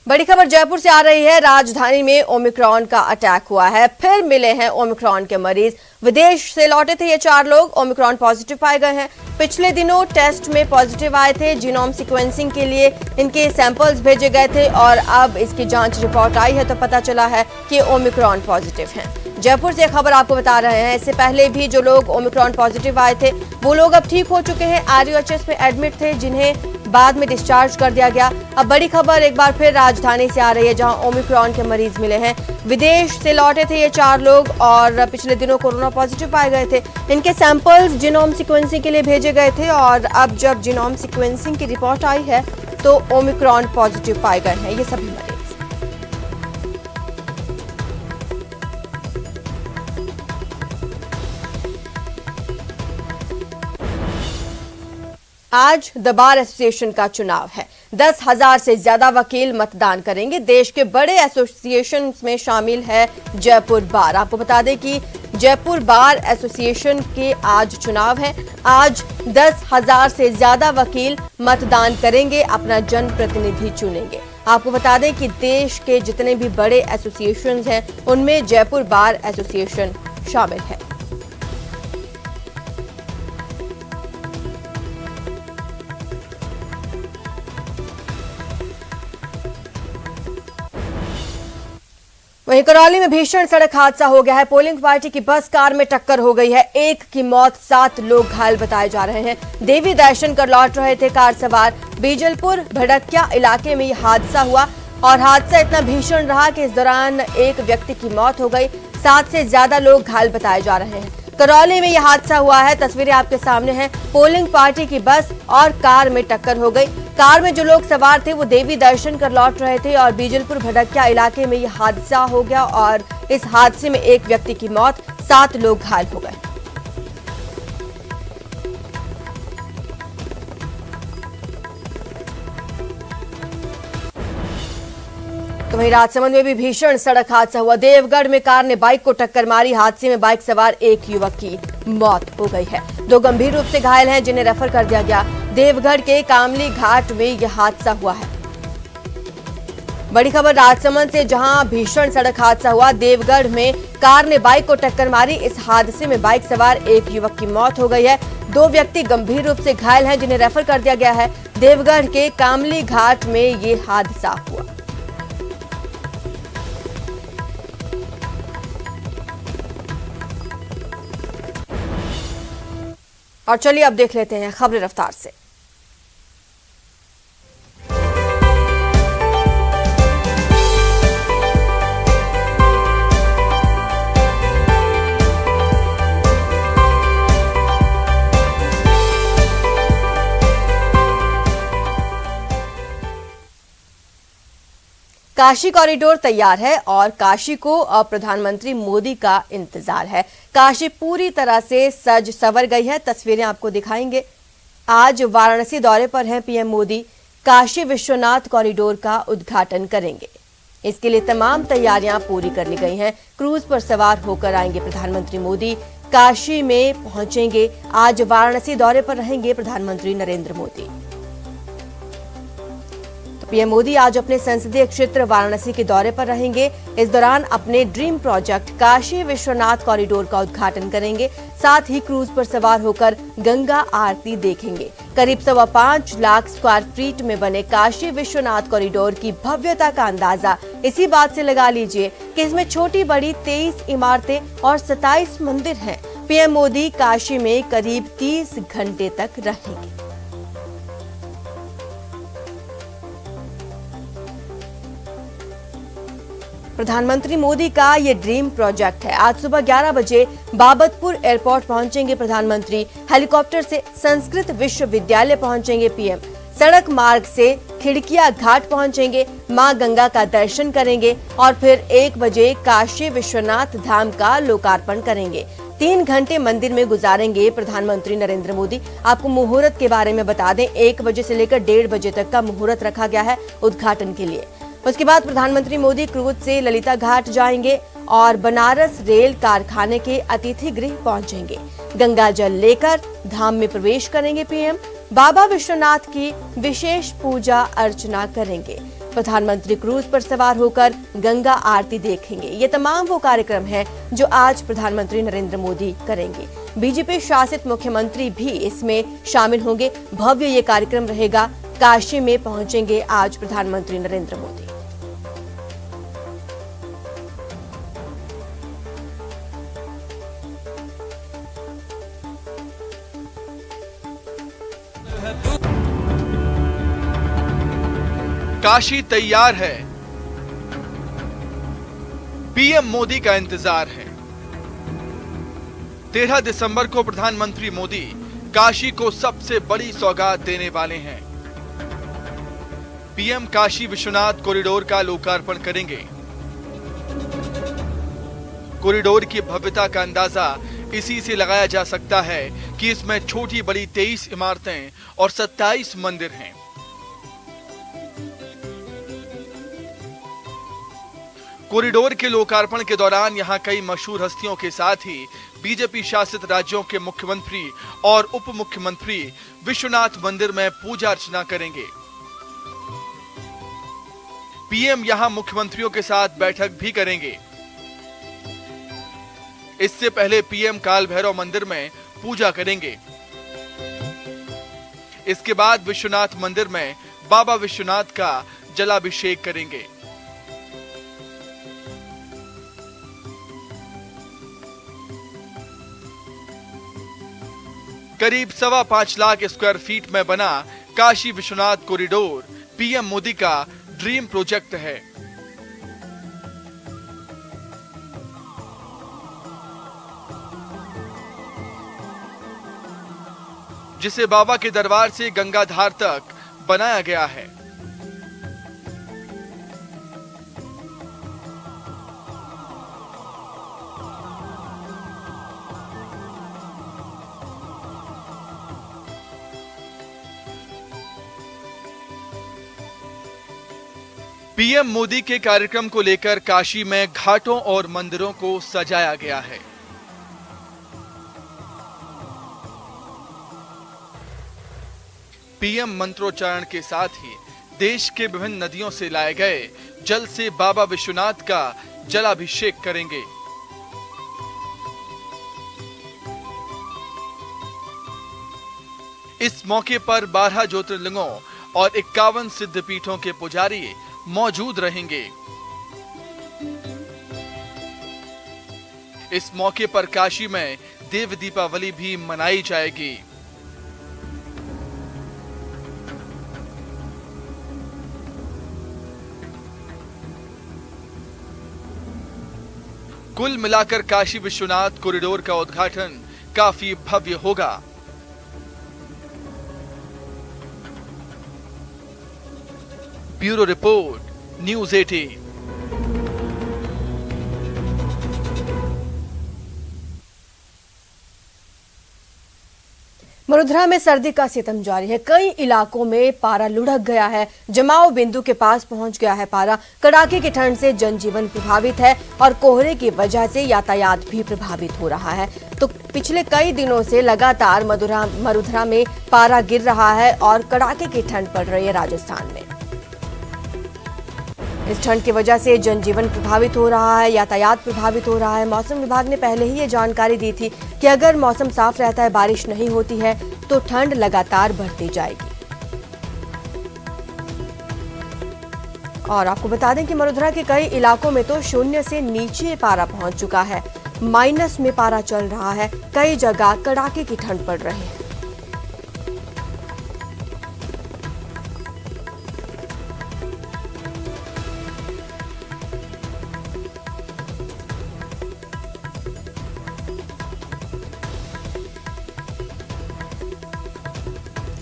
बड़ी खबर जयपुर से आ रही है। राजधानी में ओमिक्रॉन का अटैक हुआ है। फिर मिले हैं ओमिक्रॉन के मरीज। विदेश से लौटे थे ये 4 लोग, ओमिक्रॉन पॉजिटिव पाए गए हैं। पिछले दिनों टेस्ट में पॉजिटिव आए थे। जीनोम सीक्वेंसिंग के लिए इनके सैंपल्स भेजे गए थे और अब इसकी जांच रिपोर्ट आई है तो पता चला है कि ओमिक्रॉन पॉजिटिव हैं। जयपुर से खबर आपको बता रहे हैं। इससे पहले भी जो लोग ओमिक्रॉन पॉजिटिव आए थे वो लोग अब ठीक हो चुके हैं। RUHS में एडमिट थे जिन्हें बाद में डिस्चार्ज कर दिया गया। अब बड़ी खबर एक बार फिर राजधानी से आ रही है जहां ओमिक्रॉन के मरीज मिले हैं। विदेश से लौटे थे ये 4 लोग और पिछले दिनों कोरोना पॉजिटिव पाए गए थे। इनके सैंपल्स जीनोम सीक्वेंसिंग के लिए भेजे गए थे और अब जब जीनोम सीक्वेंसिंग की रिपोर्ट आई है तो ओमिक्रॉन पॉजिटिव पाए गए हैं ये सभी मरीज। आज द बार एसोसिएशन का चुनाव है। 10,000 से ज्यादा वकील मतदान करेंगे। देश के बड़े एसोसिएशन में शामिल है जयपुर बार। आपको बता दें कि जयपुर बार एसोसिएशन के आज चुनाव है। आज 10,000 से ज्यादा वकील मतदान करेंगे, अपना जनप्रतिनिधि चुनेंगे। आपको बता दें कि देश के जितने भी बड़े एसोसिएशन हैं उनमें जयपुर बार एसोसिएशन शामिल है। वहीं करौली में भीषण सड़क हादसा हो गया है। पोलिंग पार्टी की बस कार में टक्कर हो गई है। एक की मौत, 7 लोग घायल बताए जा रहे हैं। देवी दर्शन कर लौट रहे थे कार सवार। बीजलपुर भड़किया इलाके में यह हादसा हुआ और हादसा इतना भीषण रहा कि इस दौरान एक व्यक्ति की मौत हो गई। 7 से ज्यादा लोग घायल बताए जा रहे हैं। करौली में यह हादसा हुआ है। तस्वीरें आपके सामने हैं। पोलिंग पार्टी की बस और कार में टक्कर हो गई। कार में जो लोग सवार थे वो देवी दर्शन कर लौट रहे थे और बीजलपुर भड़किया इलाके में यह हादसा हो गया और इस हादसे में एक व्यक्ति की मौत, 7 लोग घायल हो गए। तो वहीं राजसमंद में भी भीषण सड़क हादसा हुआ। देवगढ़ में कार ने बाइक को टक्कर मारी। हादसे में बाइक सवार एक युवक की मौत हो गई है। 2 गंभीर रूप से घायल हैं जिन्हें रेफर कर दिया गया। देवगढ़ के कामली घाट में यह हादसा हुआ है। बड़ी खबर राजसमंद से जहां भीषण सड़क हादसा हुआ। देवगढ़ में कार ने बाइक को टक्कर मारी। इस हादसे में बाइक सवार एक युवक की मौत हो गई है। 2 व्यक्ति गंभीर रूप से घायल हैं जिन्हें रेफर कर दिया गया है। देवगढ़ के कामली घाट में ये हादसा हुआ। और चलिए अब देख लेते हैं खबरें रफ्तार से। काशी कॉरिडोर तैयार है और काशी को अब प्रधानमंत्री मोदी का इंतजार है। काशी पूरी तरह से सज संवर गई है। तस्वीरें आपको दिखाएंगे। आज वाराणसी दौरे पर हैं पीएम मोदी। काशी विश्वनाथ कॉरिडोर का उद्घाटन करेंगे। इसके लिए तमाम तैयारियां पूरी कर ली गई हैं। क्रूज पर सवार होकर आएंगे प्रधानमंत्री मोदी। काशी में पहुंचेंगे। आज वाराणसी दौरे पर रहेंगे प्रधानमंत्री नरेंद्र मोदी। पीएम मोदी आज अपने संसदीय क्षेत्र वाराणसी के दौरे पर रहेंगे। इस दौरान अपने dream project Kashi Vishwanath corridor का उद्घाटन करेंगे। साथ ही क्रूज पर सवार होकर गंगा आरती देखेंगे। करीब 5.25 लाख स्क्वायर फीट में बने काशी विश्वनाथ कॉरिडोर की भव्यता का अंदाजा इसी बात से लगा लीजिए कि इसमें छोटी बड़ी 23 इमारतें और 27 मंदिर हैं। पीएम मोदी काशी में करीब 30 घंटे तक रहेंगे। प्रधानमंत्री मोदी का ये ड्रीम प्रोजेक्ट है। आज सुबह 11 बजे बाबतपुर एयरपोर्ट पहुंचेंगे प्रधानमंत्री। हेलीकॉप्टर से संस्कृत विश्वविद्यालय पहुंचेंगे पीएम। सड़क मार्ग से खिड़किया घाट पहुंचेंगे। मां गंगा का दर्शन करेंगे और फिर 1 बजे काशी विश्वनाथ धाम का लोकार्पण करेंगे। 3 घंटे मंदिर में गुजारेंगे प्रधानमंत्री नरेंद्र मोदी। आपको मुहूर्त के बारे में बता दें, 1 बजे से लेकर 1:30 बजे तक का मुहूर्त रखा गया है उद्घाटन के लिए। उसके बाद प्रधानमंत्री मोदी क्रूज से ललिता घाट जाएंगे और बनारस रेल कारखाने के अतिथि गृह पहुंचेंगे। गंगा जल लेकर धाम में प्रवेश करेंगे पीएम। बाबा विश्वनाथ की विशेष पूजा अर्चना करेंगे। प्रधानमंत्री क्रूज पर सवार होकर गंगा आरती देखेंगे। ये तमाम वो कार्यक्रम हैं जो आज प्रधानमंत्री नरेंद्र मोदी करेंगे। बीजेपी शासित मुख्यमंत्री भी इसमें शामिल होंगे। भव्य ये कार्यक्रम रहेगा। काशी में पहुंचेंगे आज प्रधानमंत्री नरेंद्र मोदी। काशी तैयार है, पीएम मोदी का इंतजार है। 13 दिसंबर को प्रधानमंत्री मोदी काशी को सबसे बड़ी सौगात देने वाले हैं। पीएम काशी विश्वनाथ कॉरिडोर का लोकार्पण करेंगे। कॉरिडोर की भव्यता का अंदाजा इसी से लगाया जा सकता है कि इसमें छोटी बड़ी 23 इमारतें और 27 मंदिर हैं। कॉरिडोर के लोकार्पण के दौरान यहां कई मशहूर हस्तियों के साथ ही बीजेपी शासित राज्यों के मुख्यमंत्री और उप मुख्यमंत्री विश्वनाथ मंदिर में पूजा अर्चना करेंगे। पीएम यहां मुख्यमंत्रियों के साथ बैठक भी करेंगे। इससे पहले पीएम काल भैरव मंदिर में पूजा करेंगे। इसके बाद विश्वनाथ मंदिर में बाबा विश्वनाथ का जलाभिषेक करेंगे। करीब 5.25 लाख स्क्वायर फीट में बना काशी विश्वनाथ कॉरिडोर पीएम मोदी का ड्रीम प्रोजेक्ट है। जिसे बाबा के दरबार से गंगाधार तक बनाया गया है। पीएम मोदी के कार्यक्रम को लेकर काशी में घाटों और मंदिरों को सजाया गया है। पीएम मंत्रोच्चारण के साथ ही देश के विभिन्न नदियों से लाए गए जल से बाबा विश्वनाथ का जलाभिषेक करेंगे। इस मौके पर 12 ज्योतिर्लिंगों और 51 सिद्धपीठों के पुजारी मौजूद रहेंगे। इस मौके पर काशी में देव दीपावली भी मनाई जाएगी। कुल मिलाकर काशी विश्वनाथ कॉरिडोर का उद्घाटन काफी भव्य होगा। Bureau report, news 18। वडोदरा में सर्दी का सितम जारी है। कई इलाकों में पारा लुढ़क गया है। जमाव बिंदु के पास पहुंच गया है पारा। कड़ाके की ठंड से जनजीवन प्रभावित है और कोहरे की वजह से यातायात भी प्रभावित हो रहा है। तो पिछले कई दिनों से लगातार वडोदरा में पारा गिर रहा है और कड़ाके की ठंड पड़ रही है राजस्थान में। इस ठंड की वजह से जनजीवन प्रभावित हो रहा है, यातायात प्रभावित हो रहा है। मौसम विभाग ने पहले ही ये जानकारी दी थी कि अगर मौसम साफ रहता है, बारिश नहीं होती है, तो ठंड लगातार बढ़ती जाएगी। और आपको बता दें कि वडोदरा के कई इलाकों में तो शून्य से नीचे पारा पहुंच चुका है। माइनस में पारा चल रहा है। कई जगह कड़ाके की ठंड पड़ रही है।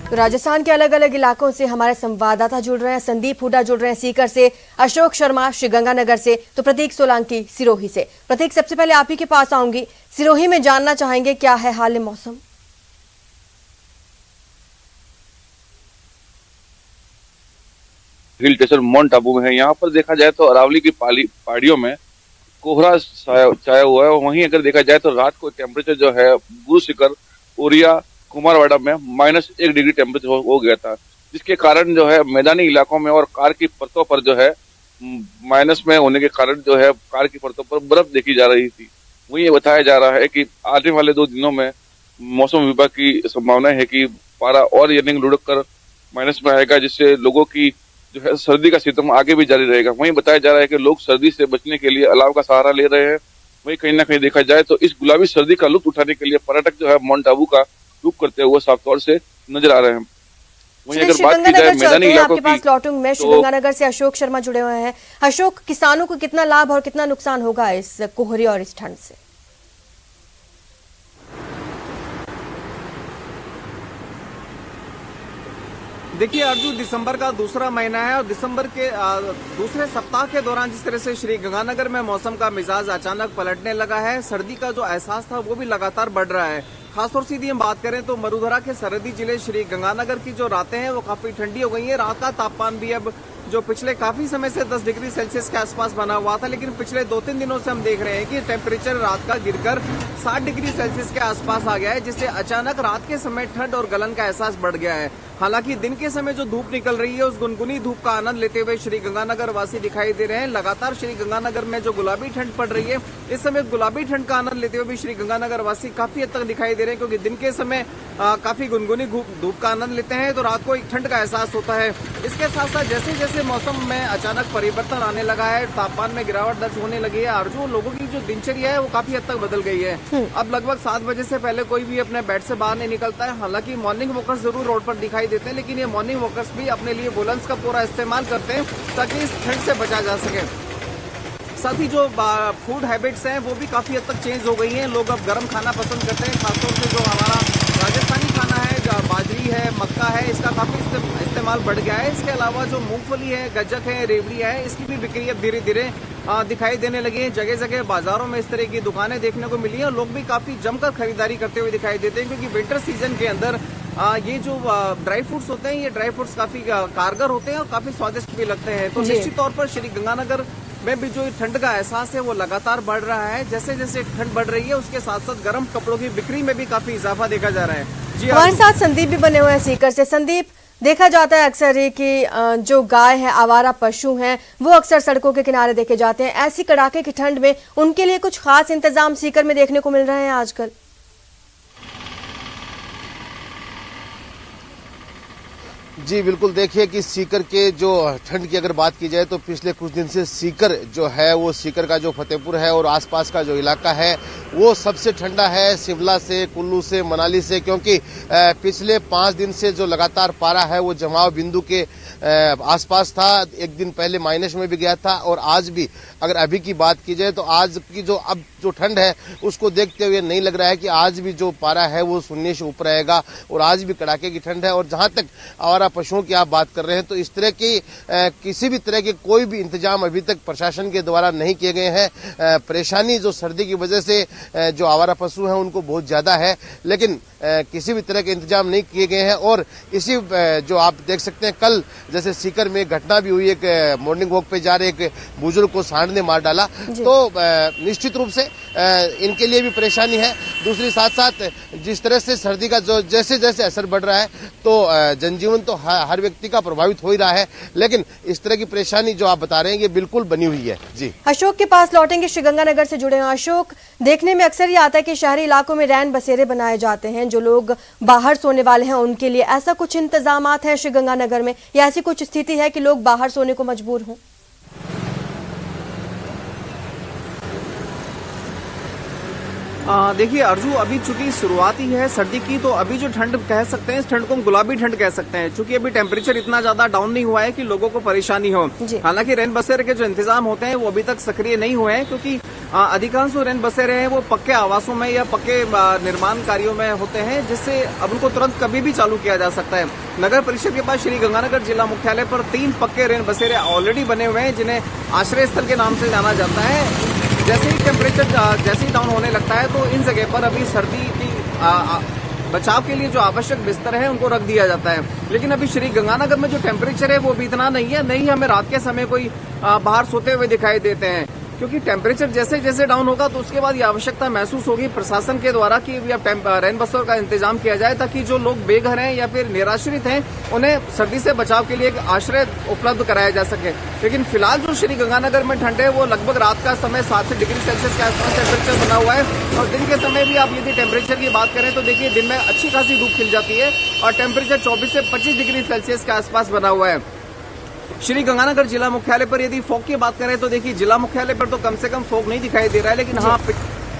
तो राजस्थान के अलग अलग इलाकों से हमारे संवाददाता जुड़ रहे हैं। संदीप हुड्डा जुड़ रहे हैं सीकर से, अशोक शर्मा श्रीगंगानगर से, तो प्रतीक सोलंकी सिरोही से। प्रतीक, सबसे पहले आप ही के पास आऊंगी। सिरोही में जानना चाहेंगे क्या है हाल मौसम? हिल स्टेशन माउंट आबू में है। यहाँ पर देखा जाए तो अरावली की पहाड़ियों में कोहरा छाया हुआ है। वहीं अगर देखा जाए तो रात को टेम्परेचर जो है गुरु शिखर, उरिया, कुमारवाड़ा में -1 डिग्री टेम्परेचर हो गया था। जिसके कारण जो है मैदानी इलाकों में और कार की परतों पर जो है माइनस में होने के कारण जो है कार की परतों पर बर्फ देखी जा रही थी। वहीं ये बताया जा रहा है कि आने वाले 2 दिनों में मौसम विभाग की संभावना है कि पारा और यानी लुढ़क कर माइनस में आएगा, जिससे लोगों की जो है सर्दी का सितम आगे भी जारी रहेगा। वहीं बताया जा रहा है कि लोग सर्दी से बचने के लिए अलाव का सहारा ले रहे हैं। वहीं कहीं ना कहीं देखा जाए तो इस गुलाबी सर्दी का लुत्फ उठाने के लिए पर्यटक जो है माउंट आबू का रुख करते हुए साफ तौर से नजर आ रहे हैं। वहीं अगर बात की जाए मैदानी इलाकों की, पास लौटूंगी मैं। श्रीगंगानगर से अशोक शर्मा जुड़े हुए हैं। अशोक, किसानों को कितना लाभ और कितना नुकसान होगा इस कोहरे और इस ठंड से? देखिए अर्जु, दिसंबर का दूसरा महीना है और दिसंबर के दूसरे सप्ताह के दौरान जिस तरह से श्री गंगानगर में मौसम का मिजाज अचानक पलटने लगा है, सर्दी का जो एहसास था वो भी लगातार बढ़ रहा है। खासतौर से यदि हम बात करें तो मरुधरा के सरहदी जिले श्री गंगानगर की जो रातें हैं वो काफी ठंडी हो गई हैं। रात का तापमान भी अब जो पिछले काफी समय से 10 डिग्री सेल्सियस के आसपास बना हुआ था, लेकिन पिछले 2-3 दिनों से हम देख रहे हैं कि टेम्परेचर रात का गिरकर 60 डिग्री सेल्सियस के आसपास आ गया है, जिससे अचानक रात के समय ठंड और गलन का एहसास बढ़ गया है। हालांकि दिन के समय जो धूप निकल रही है उस गुनगुनी धूप का आनंद लेते हुए श्री गंगानगर वासी दिखाई दे रहे हैं। लगातार श्री गंगानगर में जो गुलाबी ठंड पड़ रही है, इस समय गुलाबी ठंड का आनंद लेते हुए भी श्री गंगानगर वासी काफी हद तक दिखाई दे रहे हैं, क्योंकि दिन के समय काफी गुनगुनी धूप का आनंद लेते हैं तो रात को एक ठंड का एहसास होता है। इसके साथ साथ जैसे जैसे मौसम में अचानक परिवर्तन आने लगा है, तापमान में गिरावट दर्ज होने लगी है, अर्जु, लोगों की जो दिनचर्या है वो काफी हद तक बदल गई है। अब लगभग 7 बजे से पहले कोई भी अपने बेड से बाहर नहीं निकलता है। हालांकि मॉर्निंग वॉकर्स जरूर रोड पर दिखाई देते हैं, लेकिन ये मॉर्निंग वॉकर्स भी अपने लिए वुलन्स का पूरा इस्तेमाल करते हैं ताकि इस ठंड से बचा जा सके। साथ ही जो फूड हैबिट्स हैं वो भी काफी हद तक चेंज हो गई हैं। लोग अब गर्म खाना पसंद करते हैं, खासतौर से जो हमारा राजस्थानी खाना है, बाजरी है, मक्का है, इसका काफी इस्तेमाल बढ़ गया है। इसके अलावा जो मूंगफली है, गज्जक है, रेवड़ी है, इसकी भी बिक्री अब धीरे धीरे दिखाई देने लगी है। जगह जगह बाजारों में इस तरह की दुकानें देखने को मिली हैं और लोग भी काफी जमकर खरीदारी करते हुए दिखाई देते हैं, क्योंकि विंटर सीजन के अंदर ये जो ड्राई फ्रूट्स होते हैं, ये ड्राई फ्रूट्स काफी कारगर होते हैं और काफी स्वादिष्ट भी लगते हैं। तो निश्चित तौर पर श्री गंगानगर में भी जो ठंड का एहसास है वो लगातार बढ़ रहा है। जैसे जैसे ठंड बढ़ रही है उसके साथ साथ गर्म कपड़ों की बिक्री में भी काफी इजाफा देखा जा रहा है। जी, हमारे साथ संदीप भी बने हुए हैं सीकर से। संदीप, देखा जाता है अक्सर ये कि जो गाय है, आवारा पशु हैं, वो अक्सर सड़कों के किनारे देखे जाते हैं। ऐसी कड़ाके की ठंड में उनके लिए कुछ खास इंतजाम सीकर में देखने को मिल रहे हैं आजकल? जी बिल्कुल, देखिए कि सीकर के जो ठंड की अगर बात की जाए तो पिछले कुछ दिन से सीकर जो है वो सीकर का जो फतेहपुर है और आसपास का जो इलाका है वो सबसे ठंडा है, शिमला से, कुल्लू से, मनाली से, क्योंकि पिछले 5 दिन से जो लगातार पारा है वो जमाव बिंदु के आसपास था। एक दिन पहले माइनस में भी गया था और आज भी अगर अभी की बात की जाए तो आज की जो अब जो ठंड है उसको देखते हुए नहीं लग रहा है कि आज भी जो पारा है वो 0 से ऊपर रहेगा और आज भी कड़ाके की ठंड है। और जहां तक आवारा पशुओं की आप बात कर रहे हैं तो इस तरह की किसी भी तरह के कोई भी इंतजाम अभी तक प्रशासन के द्वारा नहीं किए गए हैं। परेशानी जो सर्दी की वजह से जो आवारा पशु हैं उनको बहुत ज्यादा है, लेकिन किसी भी तरह के इंतजाम नहीं किए गए हैं। और इसी जो आप देख सकते हैं, कल जैसे सीकर में घटना भी हुई, एक मॉर्निंग वॉक पे जा रहे एक बुजुर्ग को सांड ने मार डाला, तो निश्चित रूप से इनके लिए भी परेशानी है। दूसरी साथ साथ जिस तरह से सर्दी का जो जैसे जैसे असर बढ़ रहा है तो जनजीवन तो हर व्यक्ति का प्रभावित हो ही रहा है, लेकिन इस तरह की परेशानी जो आप बता रहे हैं ये बिल्कुल बनी हुई है। जी, अशोक के पास लौटेंगे, श्रीगंगानगर से जुड़े हैं। अशोक, देखने में अक्सर ये आता है कि शहरी इलाकों में रैन बसेरे बनाए जाते हैं, जो लोग बाहर सोने वाले हैं उनके लिए ऐसा कुछ इंतजामात है श्रीगंगानगर में, या ऐसी कुछ स्थिति है कि लोग बाहर सोने को मजबूर हों? देखिए अर्जु, अभी चूंकि शुरुआत ही है सर्दी की, तो अभी जो ठंड कह सकते हैं इस ठंड को हम गुलाबी ठंड कह सकते हैं, चूंकि अभी टेम्परेचर इतना ज्यादा डाउन नहीं हुआ है कि लोगों को परेशानी हो। हालांकि रैन बसेरे के जो इंतजाम होते हैं वो अभी तक सक्रिय नहीं हुए हैं, क्योंकि अधिकांश जो रैन बसेरे हैं वो पक्के आवासों में या पक्के निर्माण कार्यों में होते हैं, जिससे अब उनको तुरंत कभी भी चालू किया जा सकता है। नगर परिषद के पास श्री गंगानगर जिला मुख्यालय पर 3 पक्के रैन बसेरे ऑलरेडी बने हुए हैं, जिन्हें आश्रय स्थल के नाम से जाना जाता है। जैसे ही टेम्परेचर जैसे ही डाउन होने लगता है तो इन जगह पर अभी सर्दी की बचाव के लिए जो आवश्यक बिस्तर है उनको रख दिया जाता है। लेकिन अभी श्री गंगानगर में जो टेम्परेचर है वो भी इतना नहीं है, नहीं हमें रात के समय कोई बाहर सोते हुए दिखाई देते हैं। क्योंकि टेम्परेचर जैसे जैसे डाउन होगा तो उसके बाद ये आवश्यकता महसूस होगी प्रशासन के द्वारा कि रेन बसों का इंतजाम किया जाए, ताकि जो लोग बेघर हैं या फिर निराश्रित हैं उन्हें सर्दी से बचाव के लिए एक आश्रय उपलब्ध कराया जा सके। लेकिन फिलहाल जो श्री गंगानगर में ठंड है वो लगभग रात का समय 7 डिग्री सेल्सियस के आसपास टेम्परेचर बना हुआ है, और दिन के समय भी आप यदि टेम्परेचर की बात करें तो देखिए दिन में अच्छी खासी धूप खिल जाती है और टेम्परेचर 24 से 25 डिग्री सेल्सियस के आसपास बना हुआ है। श्री गंगानगर जिला मुख्यालय पर यदि फॉग की बात करें तो देखिए जिला मुख्यालय पर तो कम से कम फॉग नहीं दिखाई दे रहा है, लेकिन हाँ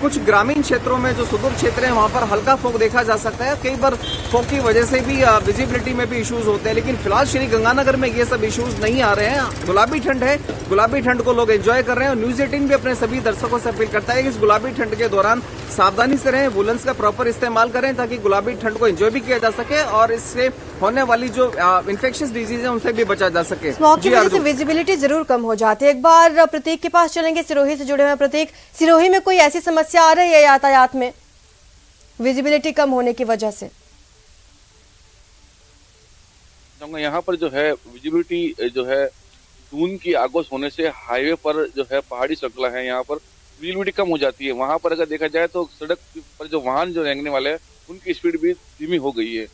कुछ ग्रामीण क्षेत्रों में जो सुदूर क्षेत्र है वहां पर हल्का फॉग देखा जा सकता है। कई बार फॉग की वजह से भी विजिबिलिटी में भी इश्यूज होते हैं, लेकिन फिलहाल श्री गंगानगर में ये सब इश्यूज नहीं आ रहे हैं। गुलाबी ठंड है, गुलाबी ठंड को लोग एंजॉय कर रहे हैं और न्यूज 18 भी अपने सभी दर्शकों से अपील करता है कि इस गुलाबी ठंड के दौरान सावधानी से रहें, वुलन्स का प्रॉपर इस्तेमाल करें ताकि गुलाबी ठंड को एंजॉय भी किया जा सके और इससे होने वाली जो इन्फेक्शियस डिजीज है उनसे भी बचा जा सके। स्मॉग की वजह से विजिबिलिटी जरूर कम हो जाती है। एक बार प्रतीक के पास चलेंगे, सिरोही से जुड़े हुए प्रतीक। सिरोही में कोई ऐसी समस्या आ रही है यातायात में विजिबिलिटी कम होने की वजह से? यहाँ पर जो है विजिबिलिटी जो है जून की आगोश होने से हाईवे पर जो है पहाड़ी श्रृंखला है, यहाँ पर विजिबिलिटी कम हो जाती है। वहां पर अगर देखा जाए तो सड़क पर जो वाहन जो रेंगने वाले हैं उनकी स्पीड भी धीमी हो गई है,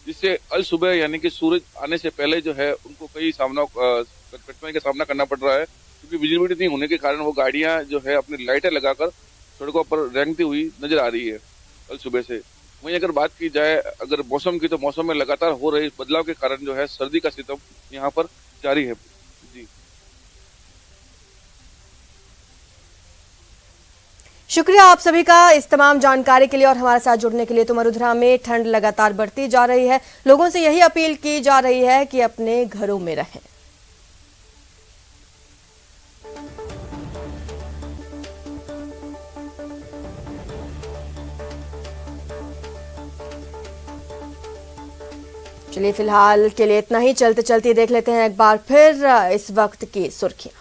जिससे अल सुबह यानी कि सूरज आने से पहले जो है उनको कई कठिनाई का सामना करना पड़ रहा है, क्योंकि विजिबिलिटी नहीं होने के कारण वो गाड़ियां जो है अपनी लाइटें लगाकर सड़कों पर रेंगती हुई नजर आ रही है कल सुबह से। वहीं अगर बात की जाए अगर मौसम की, तो मौसम में लगातार हो रहे बदलाव के कारण जो है सर्दी का सितम यहाँ पर जारी है। जी शुक्रिया आप सभी का इस तमाम जानकारी के लिए और हमारे साथ जुड़ने के लिए। तो मरुधरा में ठंड लगातार बढ़ती जा रही है, लोगों से यही अपील की जा रही है कि अपने घरों में रहें। चलिए फिलहाल के लिए इतना ही। चलते चलते देख लेते हैं एक बार फिर इस वक्त की सुर्खियां।